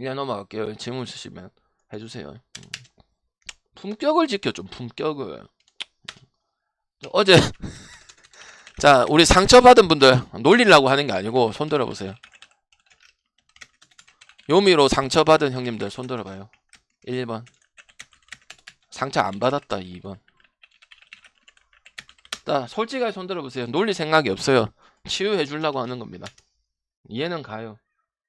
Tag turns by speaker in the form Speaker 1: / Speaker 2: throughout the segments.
Speaker 1: 그냥 넘어갈게요. 질문 있으시면 해주세요. 품격을 지켜 좀 품격을. 어제 자 우리 상처받은 분들 놀리려고 하는 게 아니고 손 들어보세요. 요미로 상처받은 형님들 손 들어봐요. 1번 상처 안 받았다. 2번 자 솔직하게 손 들어보세요. 놀릴 생각이 없어요. 치유해 주려고 하는 겁니다. 이해는 가요.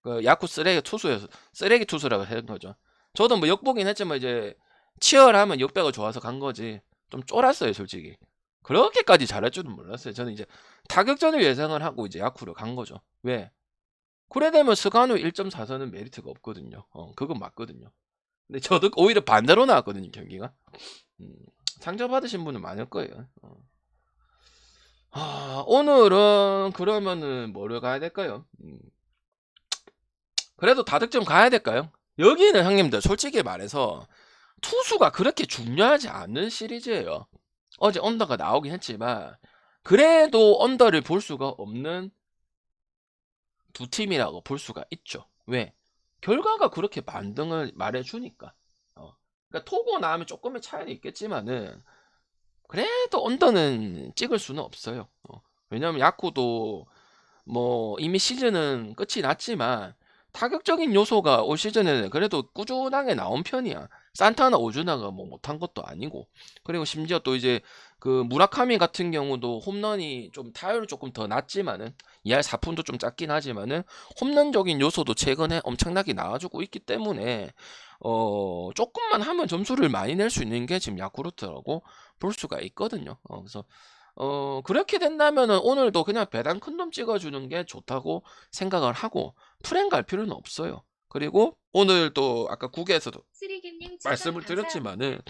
Speaker 1: 그 야쿠 쓰레기 투수여서 쓰레기 투수라고 하는 거죠. 저도 뭐 역보긴 했지만 이제 치열하면 역배가 좋아서 간 거지. 좀 쫄았어요 솔직히. 그렇게까지 잘할 줄은 몰랐어요. 저는 이제 타격전을 예상을 하고 이제 야쿠로 간 거죠. 왜? 그래 되면 스가노 1.4선은 메리트가 없거든요. 그건 맞거든요. 근데 저도 오히려 반대로 나왔거든요 경기가. 상처받으신 분은 많을 거예요. 오늘은 그러면은 뭐를 가야 될까요? 그래도 다득점 가야 될까요? 여기는 형님들 솔직히 말해서 투수가 그렇게 중요하지 않은 시리즈예요. 어제 언더가 나오긴 했지만 그래도 언더를 볼 수가 없는 두 팀이라고 볼 수가 있죠. 왜? 결과가 그렇게 반등을 말해주니까. 그러니까 토고 나면 조금의 차이는 있겠지만은 그래도 언더는 찍을 수는 없어요. 왜냐면 야쿠도 뭐 이미 시즌은 끝이 났지만 타격적인 요소가 올 시즌에는 그래도 꾸준하게 나온 편이야. 산타나 오주나가 뭐 못한 것도 아니고. 그리고 심지어 또 이제 그 무라카미 같은 경우도 홈런이 좀 타율은 조금 더 낮지만은 2할 4푼도 좀 작긴 하지만은 홈런적인 요소도 최근에 엄청나게 나와주고 있기 때문에 조금만 하면 점수를 많이 낼 수 있는 게 지금 야쿠르트라고 볼 수가 있거든요. 그래서 그렇게 된다면은 오늘도 그냥 배당 큰 놈 찍어주는 게 좋다고 생각을 하고 프랭 갈 필요는 없어요. 그리고 오늘 또 아까 국에서도 말씀을 드렸지만은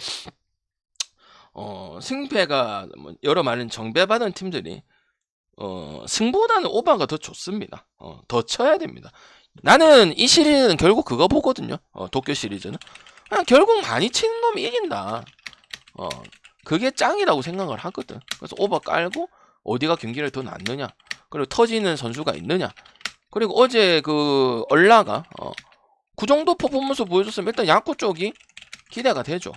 Speaker 1: 승패가 뭐 여러 많은 정배받은 팀들이 승보다는 오버가 더 좋습니다. 더 쳐야 됩니다. 나는 이 시리즈는 결국 그거 보거든요. 도쿄 시리즈는 그냥 결국 많이 치는 놈이 이긴다. 그게 짱이라고 생각을 하거든. 그래서 오버 깔고 어디가 경기를 더 낫느냐, 그리고 터지는 선수가 있느냐, 그리고 어제 그 얼라가 그 정도 퍼포먼스 보여줬으면 일단 야구 쪽이 기대가 되죠.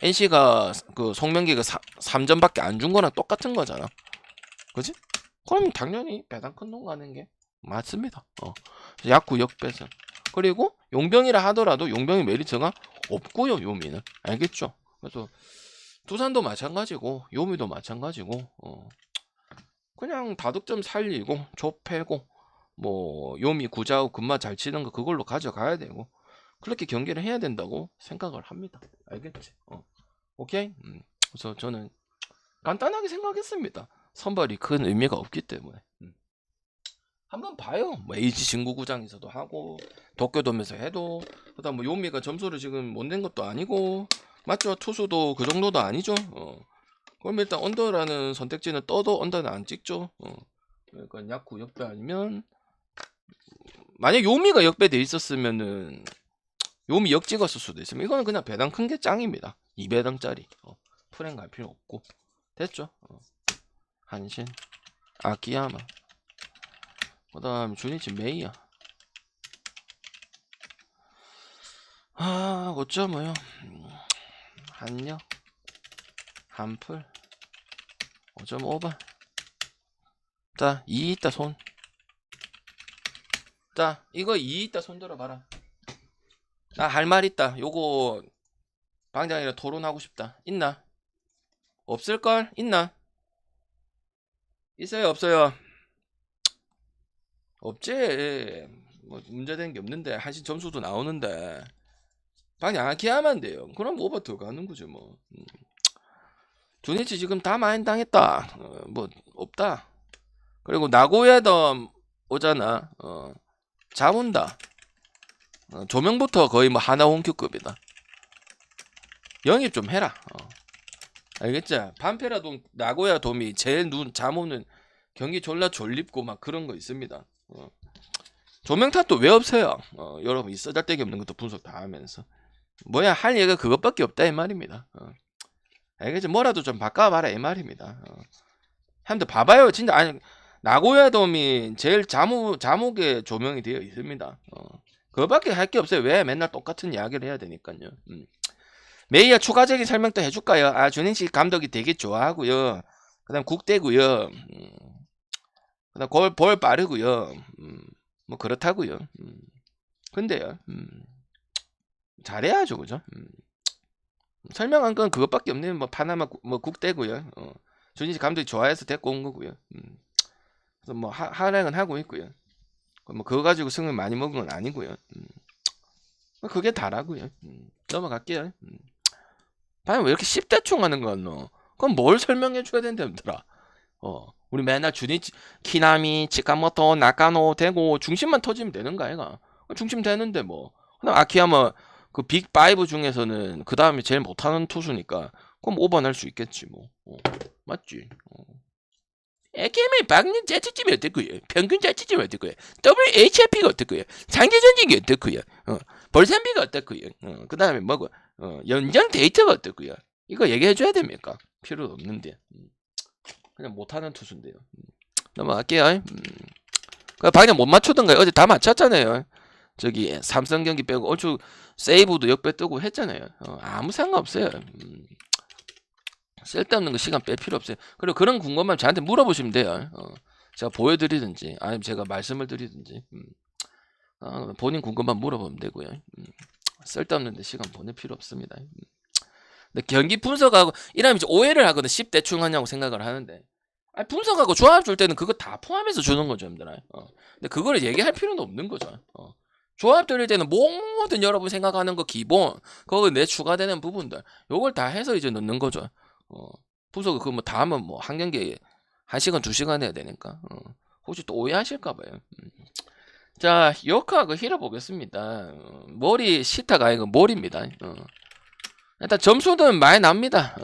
Speaker 1: NC가 그 송명기 그 3점밖에 안 준 거랑 똑같은 거잖아. 그지? 그럼 당연히 배당 큰 놈 가는 게 맞습니다. 야구 역배선. 그리고 용병이라 하더라도 용병의 메리트가 없고요. 요미는 알겠죠? 그래서 두산도 마찬가지고 요미도 마찬가지고 그냥 다득점 살리고 좁혀고 뭐 요미 구자우 금마 잘 치는 거 그걸로 가져가야 되고 그렇게 경기를 해야 된다고 생각을 합니다. 알겠지? 오케이? 그래서 저는 간단하게 생각했습니다. 선발이 큰 의미가 없기 때문에 한번 봐요. 뭐 LG 진구구장에서도 하고 도쿄돔에서 해도 그다음 뭐 요미가 점수를 지금 못 낸 것도 아니고 맞죠? 투수도 그 정도도 아니죠. 그럼 일단 언더라는 선택지는 떠도 언더는 안 찍죠. 그러니까 야쿠 역배 아니면 만약 요미가 역배돼 있었으면은 요미 역 찍었을 수도 있으면 이거는 그냥 배당 큰 게 짱입니다. 2배당짜리 프랭 갈 필요 없고 됐죠. 한신 아키야마 그 다음 주니치 메이야 어쩌뭐요 한역 한풀 5.5번 자 2 있다 손. 자 이거 2 있다 손 들어봐라. 나 할 말 있다. 요거 방장이랑 토론하고 싶다. 있나? 없을걸? 있나? 있어요 없어요? 없지. 뭐 문제되는 게 없는데 한신 점수도 나오는데 방장 아키야만 돼요. 그럼 오버 들어가는 거죠 뭐. 주니치 지금 다 많이 당했다. 뭐 없다. 그리고 나고야도 오잖아. 자문다. 조명부터 거의 뭐 하나 원큐급이다. 영입 좀 해라. 알겠지? 반페라도 나고야 돔이 제일 잠오는 경기 졸라 졸립고 막 그런 거 있습니다. 조명 탓도 왜 없어요? 여러분 이 쓰잘데기 없는 것도 분석 다 하면서 뭐야 할 얘기가 그것밖에 없다 이 말입니다. 알겠지? 뭐라도 좀 바꿔봐라 이 말입니다. 한번 봐봐요. 진짜 아니 나고야 돔이 제일 잠옥에 조명이 되어 있습니다. 그거밖에 할 게 없어요. 왜 맨날 똑같은 이야기를 해야 되니까요. 메이어 추가적인 설명도 해줄까요? 아, 준행식 감독이 되게 좋아하고요. 그다음 국대고요. 그다음 볼 빠르고요. 뭐 그렇다고요. 근데요. 잘해야죠, 그죠? 설명한 건 그것밖에 없네요. 뭐 파나마 뭐 국대고요. 준행식 감독이 좋아해서 데리고 온 거고요. 그래서 뭐 활약은 하고 있고요. 뭐 그거 가지고 승을 많이 먹은 건 아니고요. 그게 다라고요. 넘어갈게요. 과연 왜 이렇게 10대충 하는 거노? 그럼 뭘 설명해 줘야 된다더라. 우리 맨날 키나미, 치카모토, 나카노 되고 중심만 터지면 되는 거 아이가? 중심 되는데 뭐. 그다음 아키야마 그 빅5 중에서는 그 다음에 제일 못하는 투수니까 그럼 5번 할 수 있겠지 뭐. 맞지? AKM의 박린 자체점이 어떻고요? 평균 자체점이 어떻고요? WHIP가 어떻고요? 상대 전직이 어떻고요? 벌산비가 어떻고요? 그 다음에 뭐고? 연장 데이터가 어떻고요? 이거 얘기해줘야 됩니까? 필요 없는데. 그냥 못하는 투수인데요. 넘어갈게요. 방금 못 맞추던가요? 어제 다 맞췄잖아요. 저기 삼성 경기 빼고 얼추 세이브도 역배 뜨고 했잖아요. 아무 상관없어요. 쓸데없는 거 시간 뺄 필요 없어요. 그리고 그런 궁금하면 저한테 물어보시면 돼요. 제가 보여드리든지 아니면 제가 말씀을 드리든지 본인 궁금하면 물어보면 되고요. 쓸데없는 데 시간 보낼 필요 없습니다. 근데 경기 분석하고 이러면 이제 오해를 하거든. 10대충 하냐고 생각을 하는데 분석하고 조합 줄 때는 그거 다 포함해서 주는 거죠, 여러분들. 근데 그거를 얘기할 필요는 없는 거죠. 조합 드릴 때는 모든 여러분 생각하는 거 기본, 거기 내 추가되는 부분들, 요걸 다 해서 이제 넣는 거죠. 분석을 그거 뭐 다 하면 뭐 한 경기에 1시간, 2시간 해야 되니까. 혹시 또 오해하실까봐요. 자, 요크하고 힐을 보겠습니다. 머리 시타가 아니고 몰입니다. 일단 점수는 많이 납니다.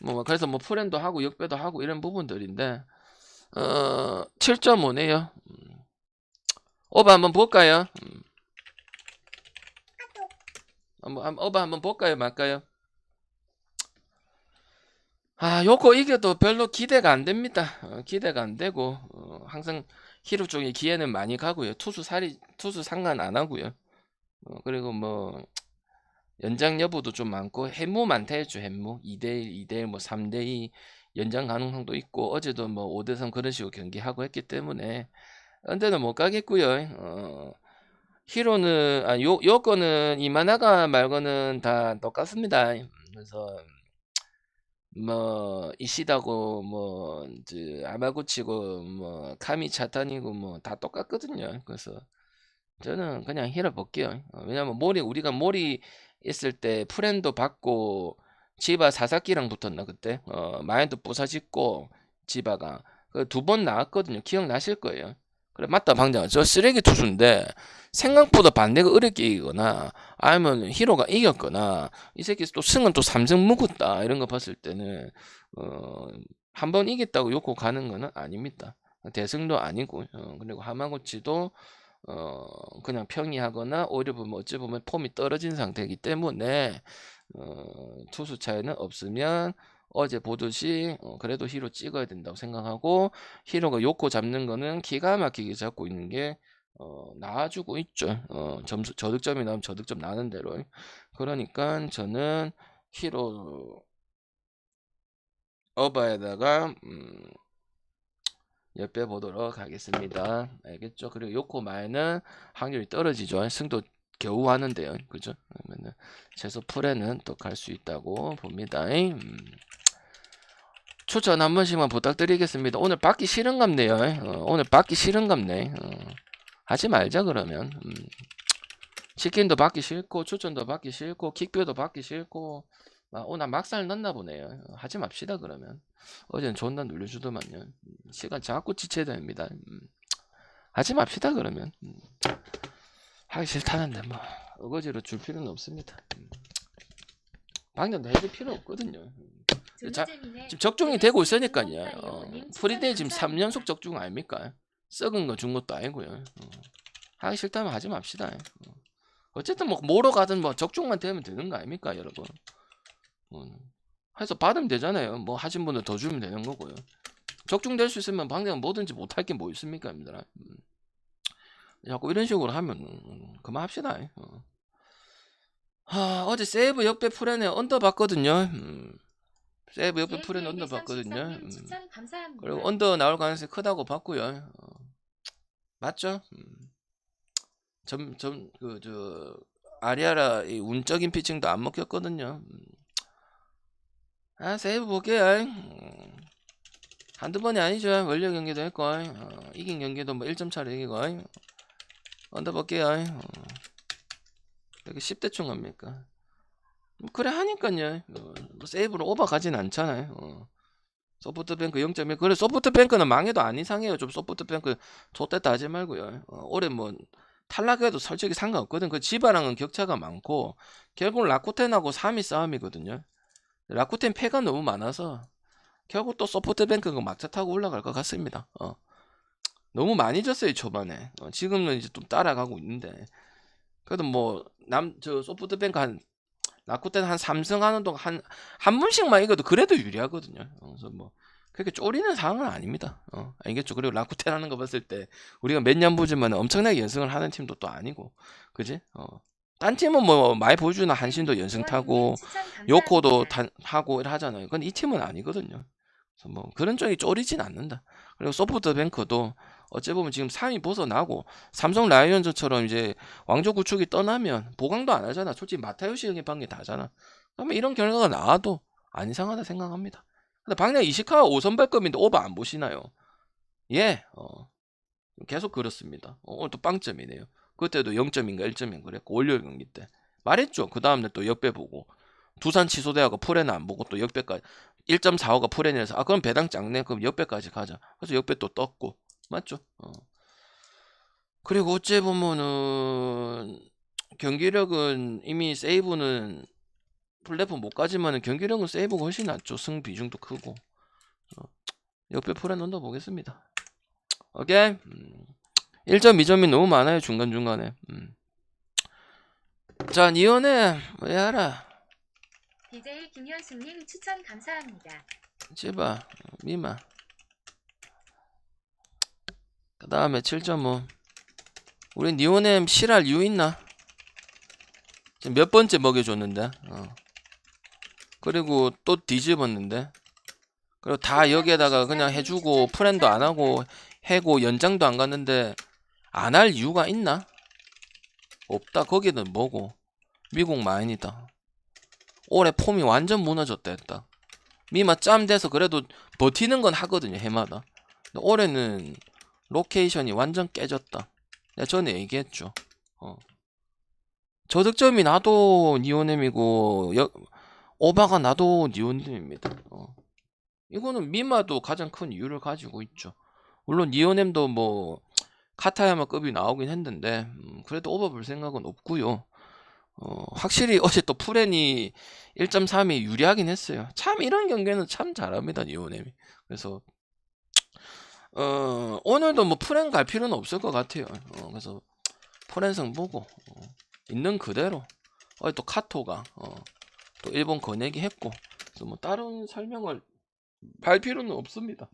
Speaker 1: 뭐 그래서 뭐 프렌도 하고 역배도 하고 이런 부분들인데 7.5네요. 오버 한번 볼까요? 오버 한번 볼까요? 말까요? 요거 이겨도 별로 기대가 안 됩니다. 기대가 안 되고 항상 히로 쪽에 기회는 많이 가고요. 투수 상관 안 하고요. 그리고 뭐 연장 여부도 좀 많고 햄무 많다 했죠. 햄무 2대1, 2대1, 뭐 3대2 연장 가능성도 있고 어제도 뭐 5대3 그런 식으로 경기하고 했기 때문에 언제는 못 가겠고요. 히로는 요거는 이마나가 말고는 다 똑같습니다. 그래서 뭐 이시다고 뭐 아마구치고 뭐 카미 차탄이고 뭐 다 똑같거든요. 그래서 저는 그냥 히로 볼게요. 왜냐면 우리가 몰이 있을 때 프렌도 받고 지바 사사키랑 붙었나 그때 마인드 부사짓고 지바가 그 2번 나왔거든요. 기억나실 거예요. 그래 맞다 방장 저 쓰레기 투수인데 생각보다 반대가 어렵게 이기거나 아니면 히로가 이겼거나 이 새끼 또 승은 또 3승 묵었다 이런 거 봤을 때는 한 번 이겼다고 욕고 가는 거는 아닙니다. 대승도 아니고 그리고 하마구치도 그냥 평이하거나 오히려 보면 어찌 보면 폼이 떨어진 상태이기 때문에 투수 차이는 없으면 어제 보듯이 그래도 히로 찍어야 된다고 생각하고 히로가 요코 잡는 거는 기가 막히게 잡고 있는 게 나와주고 있죠. 점수 저득점이 나오면 저득점 나는 대로. 그러니까 저는 히로 어바에다가 옆에 보도록 하겠습니다. 알겠죠? 그리고 요코마에는 확률이 떨어지죠. 승도 겨우 하는데요. 그죠? 그러면은 최소 풀에는 또 갈 수 있다고 봅니다. 추천 한 번씩만 부탁드리겠습니다. 오늘 받기 싫은갑네요. 오늘 받기 싫은갑네. 하지 말자 그러면. 치킨도 받기 싫고 추천도 받기 싫고 킥뷰도 받기 싫고 오늘 막살 났나 보네요. 하지 맙시다 그러면. 어제는 존나 눌려주더만요. 시간 자꾸 지체야 됩니다. 하지 맙시다 그러면. 하기 싫다는데 뭐 어거지로 줄 필요는 없습니다. 방전도 해줄 필요 없거든요. 지금 적중이 되고 있으니까요. 프리데이 지금 3연속 적중 아닙니까? 썩은 거 준 것도 아니고요. 하기 싫다면 하지 맙시다. 어쨌든 뭐 뭐로 가든 뭐 적중만 되면 되는 거 아닙니까 여러분? 해서 받으면 되잖아요. 뭐 하신 분들 더 주면 되는 거고요. 적중될 수 있으면 방금 뭐든지 못할 게 뭐 있습니까, 여러분들? 자꾸 이런 식으로 하면 그만합시다. 어제 세이브 역배 프렌에 언더 봤거든요. 세이브 역배 프렌에 언더 봤거든요. 그리고 언더 나올 가능성이 크다고 봤고요. 맞죠? 아리아라 이 운적인 피칭도 안 먹혔거든요. 세이브 볼게요. 한두 번이 아니죠. 원료 경기도 했고, 이긴 경기도 뭐 1점 차로 이기고, 언더 볼게요. 이렇게 10대충 갑니까? 그래 하니까요. 뭐 세이브로 오버 가진 않잖아요. 소프트뱅크 0.1. 그래 소프트뱅크는 망해도 안 이상해요. 좀 소프트뱅크 좆됐다 하지 말고요. 올해 뭐 탈락해도 솔직히 상관없거든. 그 지바랑은 격차가 많고 결국 라쿠텐하고 3위 싸움이거든요. 라쿠텐 패가 너무 많아서 결국 또 소프트뱅크가 막차 타고 올라갈 것 같습니다. 너무 많이 졌어요 초반에. 지금은 이제 좀 따라가고 있는데 그래도 뭐 저 소프트뱅크 한 라쿠텐 한 3승 하는 동안 한 분씩만 이겨도 그래도 유리하거든요. 그래서 뭐 그렇게 쫄리는 상황은 아닙니다. 알겠죠? 그리고 라쿠텐 하는 거 봤을 때 우리가 몇 년 보지만 엄청나게 연승을 하는 팀도 또 아니고, 그지? 딴 팀은 뭐 많이 보여주나 한신도 연승 타고 요코도 하고 하잖아요. 근데 이 팀은 아니거든요. 그래서 뭐 그런 쪽이 쫄리진 않는다. 그리고 소프트뱅크도 어찌 보면 지금 3위 벗어나고 삼성 라이온즈처럼 이제 왕조 구축이 떠나면 보강도 안 하잖아. 솔직히 마타요시 영입한 게 다잖아. 그러면 이런 결과가 나와도 안 이상하다 생각합니다. 근데 박냥 이시카와 5선발급인데 오버 안 보시나요? 예, 계속 그렇습니다. 오늘 또 빵점이네요. 그때도 0점인가 1점인가 그랬고 월요일 경기 때 말했죠. 그 다음날 또 역배 보고 두산 취소돼하고 프레는 안 보고 또 역배까지 1.45가 프레니라서 그럼 배당 작네. 그럼 역배까지 가자. 그래서 역배 또 떴고 맞죠? 그리고 어째 보면은 경기력은 이미 세이브는 플랫폼 못 가지만은 경기력은 세이브가 훨씬 낫죠. 승 비중도 크고. 역배 프레 넣어 보겠습니다. 오케이. 1점, 2점이 너무 많아요 중간중간에. 자 니온에 왜 알아?
Speaker 2: DJ 김현숙님 추천 감사합니다.
Speaker 1: 제발 미마. 그 다음에 7.5. 우리 니온엠 실할 이유 있나? 지금 몇 번째 먹여줬는데. 그리고 또 뒤집었는데. 그리고 다 여기에다가 그냥 해주고 프렌도 안 하고 해고 연장도 안 갔는데 안 할 이유가 있나? 없다. 거기는 뭐고? 미국 마인이다. 올해 폼이 완전 무너졌다 했다. 미마 짬 돼서 그래도 버티는 건 하거든요 해마다. 근데 올해는 로케이션이 완전 깨졌다. 내가 전에 얘기했죠. 저득점이 나도 니오넴이고 오바가 나도 니오넴입니다. 이거는 미마도 가장 큰 이유를 가지고 있죠. 물론 니오넴도 뭐 카타야마급이 나오긴 했는데 그래도 오버 볼 생각은 없고요. 확실히 어제 또 프렌이 1.3이 유리하긴 했어요. 참 이런 경기는 참 잘합니다 니오넴이. 그래서 오늘도 뭐 프렌 갈 필요는 없을 것 같아요. 그래서 프렌승 보고 있는 그대로 또 카토가 또 일본 거내기 했고 그래서 뭐 다른 설명을 할 필요는 없습니다.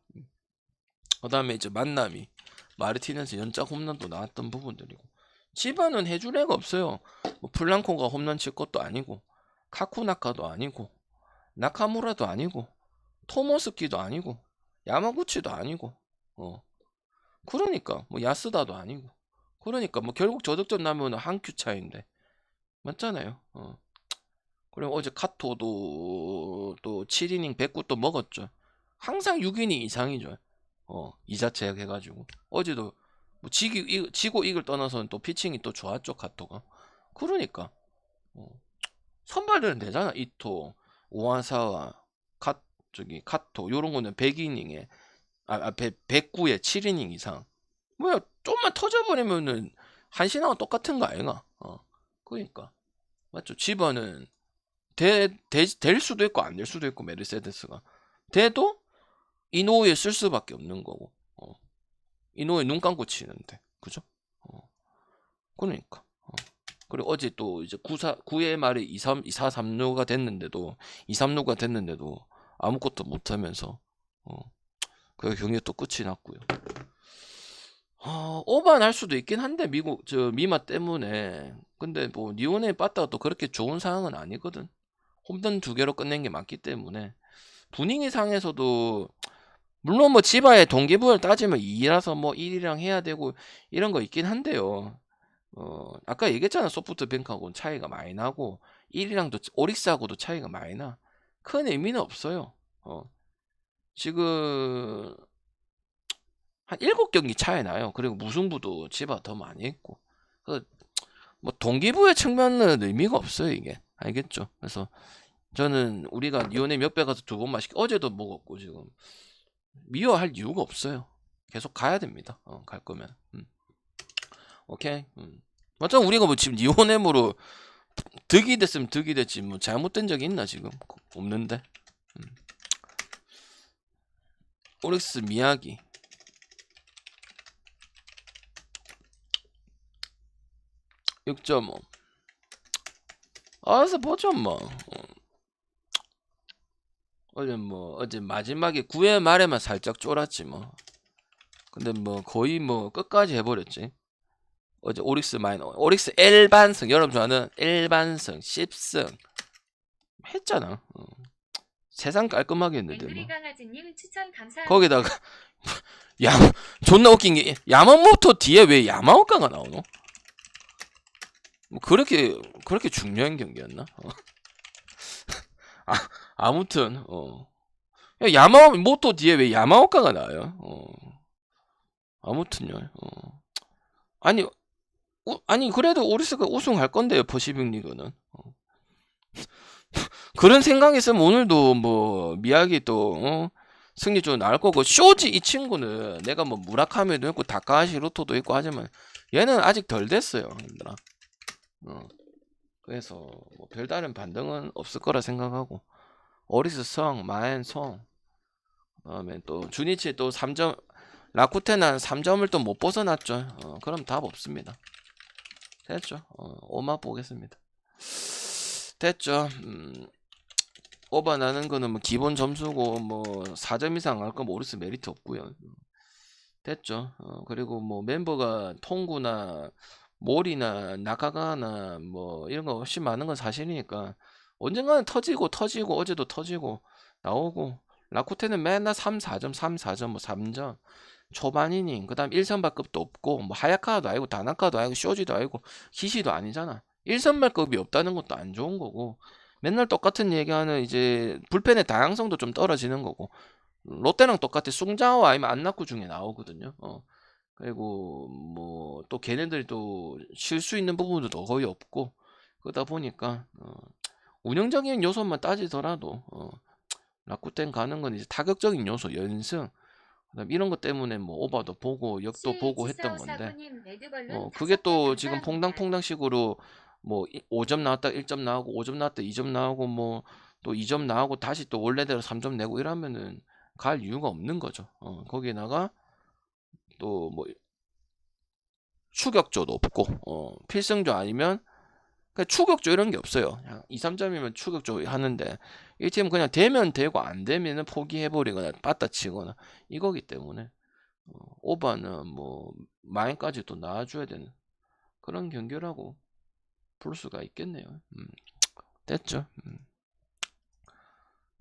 Speaker 1: 그 다음에 이제 만남이 마르티네스 연작 홈런도 나왔던 부분들이고 지바는 해줄 애가 없어요. 뭐 플랑코가 홈런 칠 것도 아니고 카쿠나카도 아니고 나카무라도 아니고 토모스키도 아니고 야마구치도 아니고 그러니까 뭐 야스다도 아니고 그러니까 뭐 결국 저득점 나면 한 큐 차인데 맞잖아요. 그리고 어제 카토도 또 7이닝 109도 먹었죠. 항상 6이닝 이상이죠. 이자체약 해가지고 어제도 뭐 지고 이글 떠나서는 또 피칭이 또 좋았죠 카토가. 그러니까 선발들은 되잖아. 이토, 오하사와 카토 요런 거는 100이닝에 109에 7이닝 이상. 뭐야 좀만 터져버리면은 한신하고 똑같은 거 아이가? 그러니까 맞죠. 지번은 될 수도 있고 안 될 수도 있고 메르세데스가 돼도 이노우에 쓸 수밖에 없는 거고. 이노우에 눈 감고 치는데 그죠? 그러니까. 그리고 어제 또 이제 9회 말에 2-4-3루가 됐는데도 2-3루가 됐는데도 아무것도 못하면서 그 경기 또 끝이 났고요. 오버할 수도 있긴 한데 미국 저 미마 때문에. 근데 뭐 리오넬 빠따가 또 그렇게 좋은 상황은 아니거든. 홈런 2개로 끝낸 게 맞기 때문에 분위기 상에서도 물론 뭐 지바의 동기부여를 따지면 2라서 뭐 1이랑 해야 되고 이런 거 있긴 한데요. 아까 얘기했잖아. 소프트뱅크하고는 차이가 많이 나고 1이랑도 오릭스하고도 차이가 많이 나. 큰 의미는 없어요. 지금 한 7경기 차이 나요. 그리고 무승부도 지바 더 많이 했고. 뭐 동기부여 측면은 의미가 없어요, 이게. 알겠죠? 그래서 저는 우리가 리오넬 몇배 가서 2번 마시기 어제도 먹었고 지금 미워할 이유가 없어요. 계속 가야 됩니다. 갈 거면. 오케이. 맞잖아. 우리가 뭐 지금 리오넬으로 득이 됐으면 득이 됐지 뭐 잘못된 적이 있나 지금? 없는데. 오릭스 미야기 6.5. 알아서 보죠 뭐. 어제 마지막에 9회 말에만 살짝 쫄았지 뭐. 근데 뭐 거의 뭐 끝까지 해버렸지. 어제 오릭스 일반승, 여러분 좋아하는 일반승 10승 했잖아. 세상 깔끔하게 했는데 뭐.
Speaker 2: 앵그리 강아지님 추천 감사합니다.
Speaker 1: 거기다가 존나 웃긴 게 야마모토 뒤에 왜 야마오카가 나오노? 뭐 그렇게 중요한 경기였나? 아무튼 야마모토 뒤에 왜 야마오카가 나와요? 아무튼요. 아니 그래도 오리스가 우승할 건데요. 퍼시픽 리그는. 그런 생각이 있으면 오늘도 뭐 미야기 또 승리 좀 나올 거고. 쇼지 이 친구는 내가 뭐 무라카미도 있고 다카하시 루토도 있고 하지만 얘는 아직 덜 됐어요, 얘들아. 그래서 뭐 별다른 반등은 없을 거라 생각하고 오리스 성, 마엔 성, 그다음에 또 주니치 또 3점, 라쿠텐은 3점을 또 못 벗어났죠. 그럼 답 없습니다. 됐죠. 오마 보겠습니다. 됐죠. 오버 나는 거는 뭐 기본 점수고 뭐 4점 이상 할 거면 오리스 메리트 없고요. 됐죠. 그리고 뭐 멤버가 통구나 몰이나 나카가나 뭐 이런 거 훨씬 많은 건 사실이니까 언젠가는 터지고 어제도 터지고 나오고. 라쿠텐은 맨날 3, 4점, 3, 4점, 뭐 3점 초반이닝. 그 다음 1선발급도 없고 뭐 하야카도 아니고 다나카도 아니고 쇼지도 아니고 기시도 아니잖아. 1선발급이 없다는 것도 안 좋은 거고 맨날 똑같은 얘기하는 이제 불펜의 다양성도 좀 떨어지는 거고. 롯데랑 똑같아. 숭자오 아니면 안나쿠 중에 나오거든요. 그리고 뭐 또 걔네들이 또 쉴 수 있는 부분도 거의 없고. 그러다 보니까 운영적인 요소만 따지더라도 라쿠텐 가는 건 이제 타격적인 요소, 연승, 그다음 이런 것 때문에 뭐 오버도 보고 역도 보고 했던 건데 그게 또 지금 퐁당퐁당식으로 뭐 5점 나왔다 1점 나오고 5점 나왔다 2점 나오고 뭐 또 2점 나오고 다시 또 원래대로 3점 내고 이러면은 갈 이유가 없는 거죠. 거기에다가 또 뭐 추격조도 없고 필승조 아니면 그냥 추격조 이런 게 없어요. 그냥 2, 3점이면 추격조 하는데 이 팀은 그냥 되면 되고 안 되면은 포기해버리거나 빠따치거나 이거기 때문에 오바는 뭐 마인까지 또 나와줘야 되는 그런 경기라고 볼 수가 있겠네요. 됐죠.